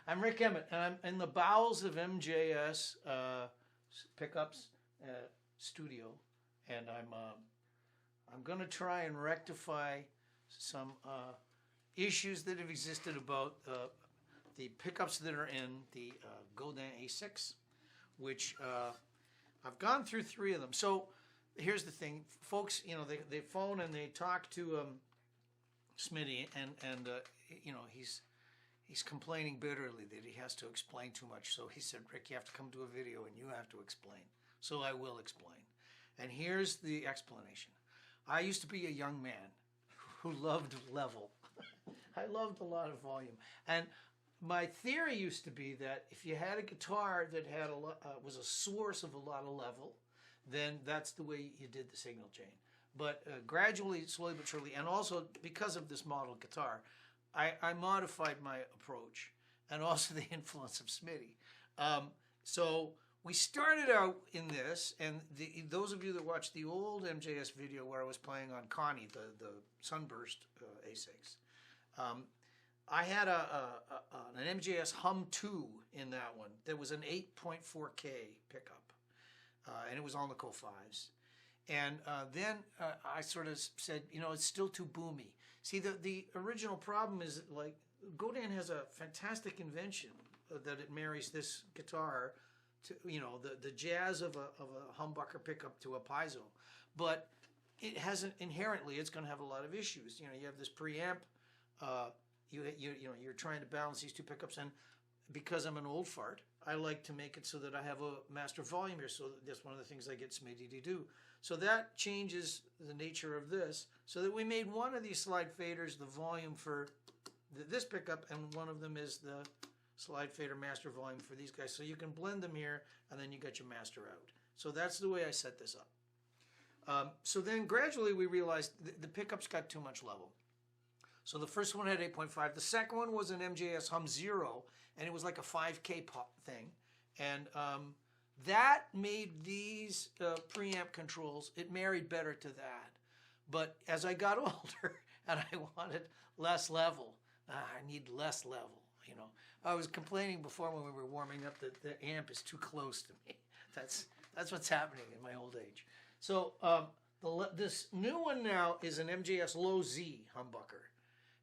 I'm Rik Emmett, and I'm in the bowels of MJS Pickups studio, and I'm going to try and rectify some issues that have existed about the pickups that are in the Godin A6, which I've gone through 3 of them. So here's the thing, folks. You know, they phone and they talk to Smitty, and you know, he's complaining bitterly that he has to explain too much. So he said, Rik, you have to come to a video and you have to explain. So I will explain. And here's the explanation. I used to be a young man who loved level. I loved a lot of volume. And my theory used to be that if you had a guitar that had was a source of a lot of level, then that's the way you did the signal chain. But gradually, slowly but surely, and also because of this model guitar, I modified my approach, and also the influence of Smitty. So we started out in this, and those of you that watched the old MJS video where I was playing on Connie, the Sunburst A6, I had an MJS Hum 2 in that one. There was an 8.4K pickup, and it was on the Co-5s. And then I sort of said, you know, it's still too boomy. See, the original problem is, like, Godin has a fantastic invention that it marries this guitar to, you know, the jazz of a humbucker pickup to a piezo. But it hasn't, inherently, it's going to have a lot of issues. You know, you have this preamp, you know, you're trying to balance these 2 pickups, and because I'm an old fart, I like to make it so that I have a master volume here, so that's one of the things I get Smitty to do. So that changes the nature of this, so that we made one of these slide faders the volume for this pickup, and one of them is the slide fader master volume for these guys. So you can blend them here, and then you got your master out. So that's the way I set this up. So then gradually we realized the pickups got too much level. So the first one had 8.5. The second one was an MJS Hum 0, and it was like a 5K pop thing. And that made these preamp controls, it married better to that. But as I got older and I wanted less level, I need less level, you know. I was complaining before when we were warming up that the amp is too close to me. That's what's happening in my old age. So this new one now is an MJS Low Z humbucker.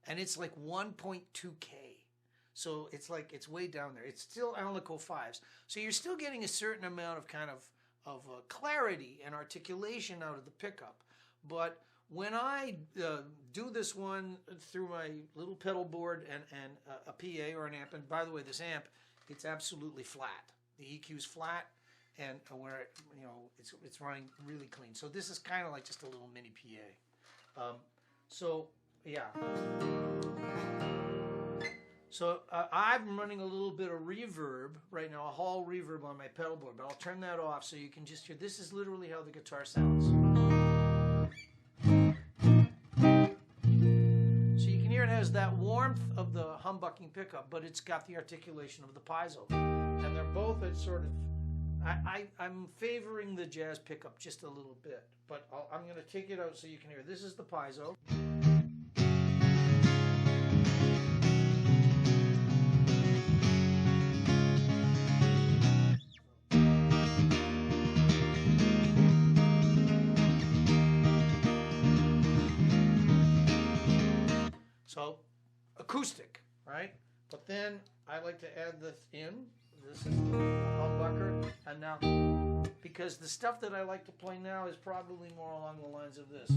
And it's like 1.2K. So it's like, it's way down there. It's still on the Co-5s. So you're still getting a certain amount of kind of clarity and articulation out of the pickup. But when I do this one through my little pedal board and a PA or an amp, and by the way, this amp, it's absolutely flat. The EQ's flat, and where, you know, it's running really clean. So this is kind of like just a little mini PA. So yeah. So I'm running a little bit of reverb right now, a hall reverb on my pedal board, but I'll turn that off so you can just hear. This is literally how the guitar sounds. So you can hear it has that warmth of the humbucking pickup, but it's got the articulation of the piezo. And they're both at sort of, I'm favoring the jazz pickup just a little bit, but I'm going to take it out so you can hear. This is the piezo. So, acoustic, right? But then I like to add this in. This is the humbucker. And now, because the stuff that I like to play now is probably more along the lines of this.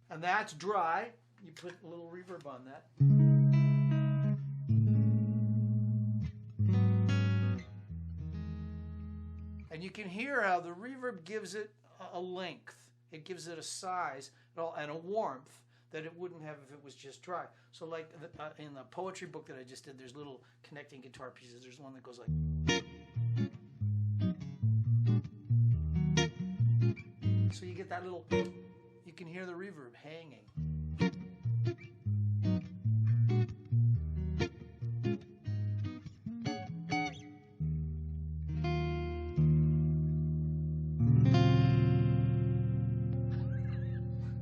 And that's dry. You put a little reverb on that. And you can hear how the reverb gives it a length. It gives it a size and a warmth that it wouldn't have if it was just dry. So like in the poetry book that I just did, there's little connecting guitar pieces. There's one that goes like... that little, you can hear the reverb hanging.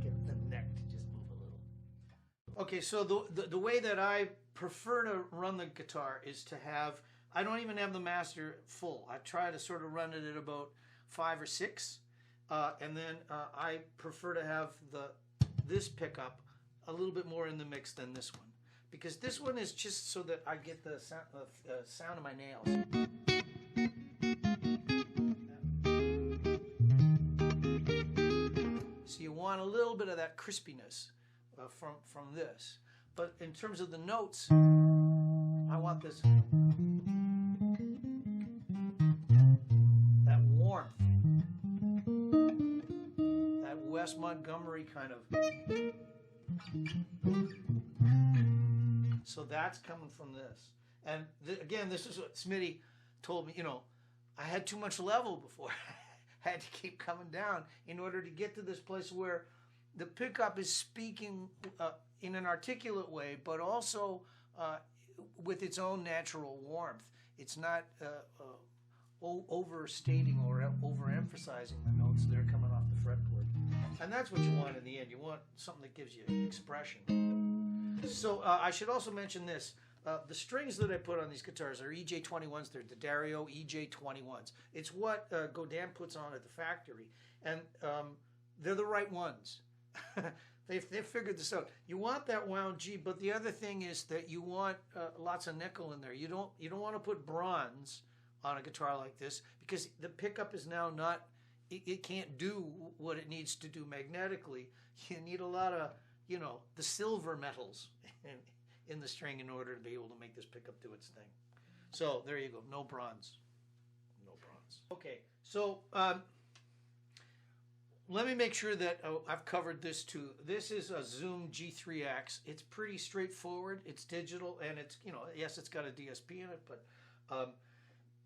Get the neck to just move a little. Okay, so the way that I prefer to run the guitar is to have, I don't even have the master full. I try to sort of run it at about 5 or 6, and then I prefer to have this pickup a little bit more in the mix than this one, because this one is just so that I get the sound of my nails. So you want a little bit of that crispiness from this, but in terms of the notes, I want this, that warmth, that Wes Montgomery kind of. So that's coming from this. And again, this is what Smitty told me, you know, I had too much level before. I had to keep coming down in order to get to this place where the pickup is speaking in an articulate way, but also with its own natural warmth. It's not overstating or overemphasizing the notes that are coming off the fretboard. And that's what you want in the end. You want something that gives you expression. So I should also mention this. The strings that I put on these guitars are EJ21s. They're the Dario EJ21s. It's what Godin puts on at the factory. And they're the right ones. They've figured this out. You want that wound G, but the other thing is that you want lots of nickel in there. You don't want to put bronze on a guitar like this, because the pickup is now not, it can't do what it needs to do magnetically. You need a lot of, you know, the silver metals in the string in order to be able to make this pickup do its thing. So there you go. No bronze. No bronze. Okay, so let me make sure that I've covered this too. This is a Zoom G3X. It's pretty straightforward. It's digital, and it's, you know, yes, it's got a DSP in it, but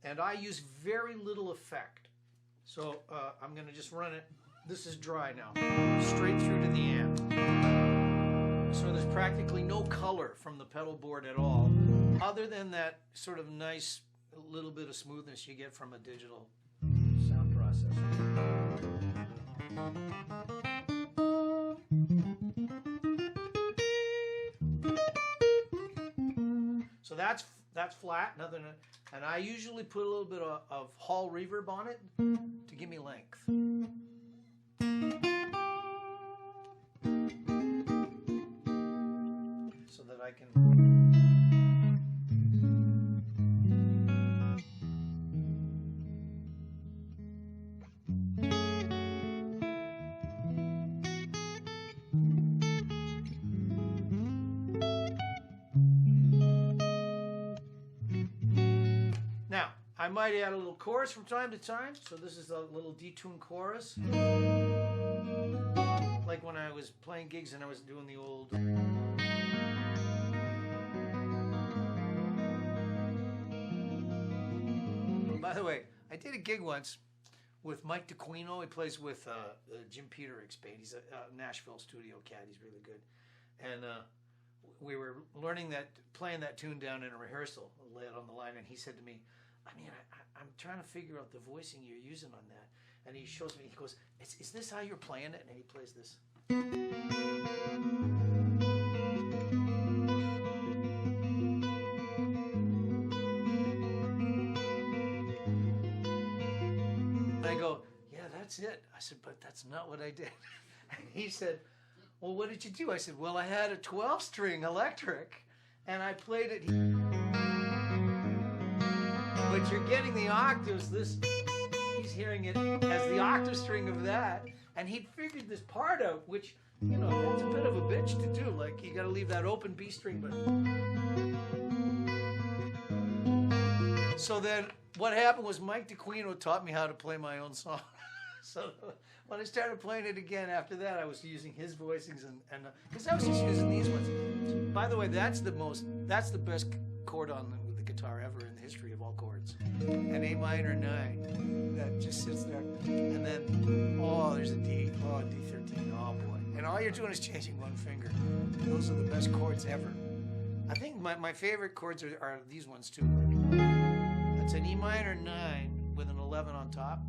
and I use very little effect. So I'm going to just run it. This is dry now, straight through to the amp. So there's practically no color from the pedal board at all, other than that sort of nice little bit of smoothness you get from a digital sound processor. So that's flat, nothing, and I usually put a little bit of hall reverb on it to give me length. So that I can. Now, I might add a little chorus from time to time. So this is a little detuned chorus. Like when I was playing gigs and I was doing the old. By the way, I did a gig once with Mike DeQuino. He plays with Jim Peterik's band. He's a Nashville studio cat. He's really good. And we were learning playing that tune down in a rehearsal, lay it on the line, and he said to me, I mean, I'm trying to figure out the voicing you're using on that. And he shows me, he goes, is this how you're playing it? And he plays this. And I go, yeah, that's it. I said, but that's not what I did. And he said, well, what did you do? I said, well, I had a 12-string electric, and I played it. But you're getting the octaves. He's hearing it as the octave string of that, and he'd figured this part out, which, you know, that's a bit of a bitch to do. Like, you got to leave that open B string. But so then, what happened was Mike DeQuino taught me how to play my own song. So when I started playing it again after that, I was using his voicings and because I was just using these ones. By the way, that's the best chord on the guitar ever in the history of all chords. An A minor 9. that just sits there. And then, oh, there's a D. Oh, D13. Oh, boy. And all you're doing is changing one finger. Those are the best chords ever. I think my favorite chords are these ones, too. That's an E minor 9 with an 11 on top.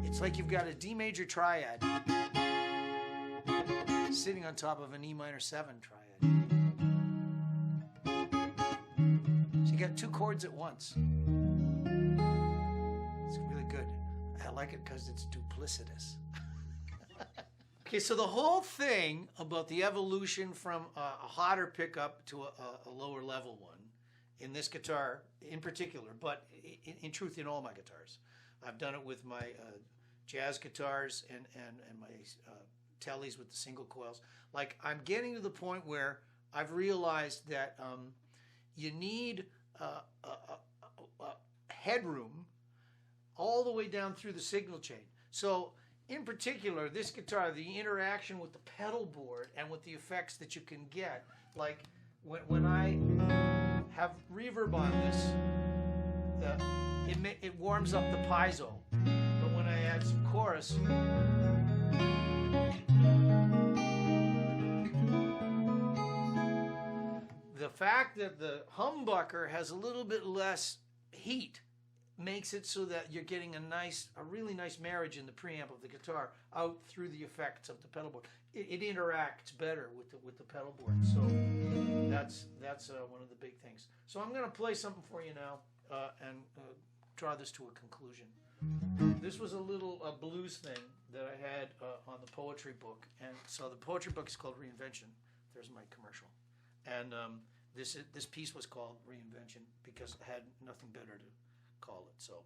It's like you've got a D major triad sitting on top of an E minor 7 triad. So you got two chords at once. It's really good. I like it because it's duplicitous. Okay, so the whole thing about the evolution from a hotter pickup to a lower level one in this guitar in particular, but in truth in all my guitars. I've done it with my jazz guitars and my tellies with the single coils. Like, I'm getting to the point where I've realized that you need headroom all the way down through the signal chain. So in particular, this guitar, the interaction with the pedal board and with the effects that you can get, like when I have reverb on this, it warms up the piezo. But when I add some chorus, the fact that the humbucker has a little bit less heat makes it so that you're getting a really nice marriage in the preamp of the guitar out through the effects of the pedal board. It interacts better with the pedal board. So that's one of the big things. So I'm going to play something for you now and draw this to a conclusion. This was a little blues thing that I had on the poetry book, and so the poetry book is called Reinvention. There's my commercial, and this piece was called Reinvention because I had nothing better to call it. So.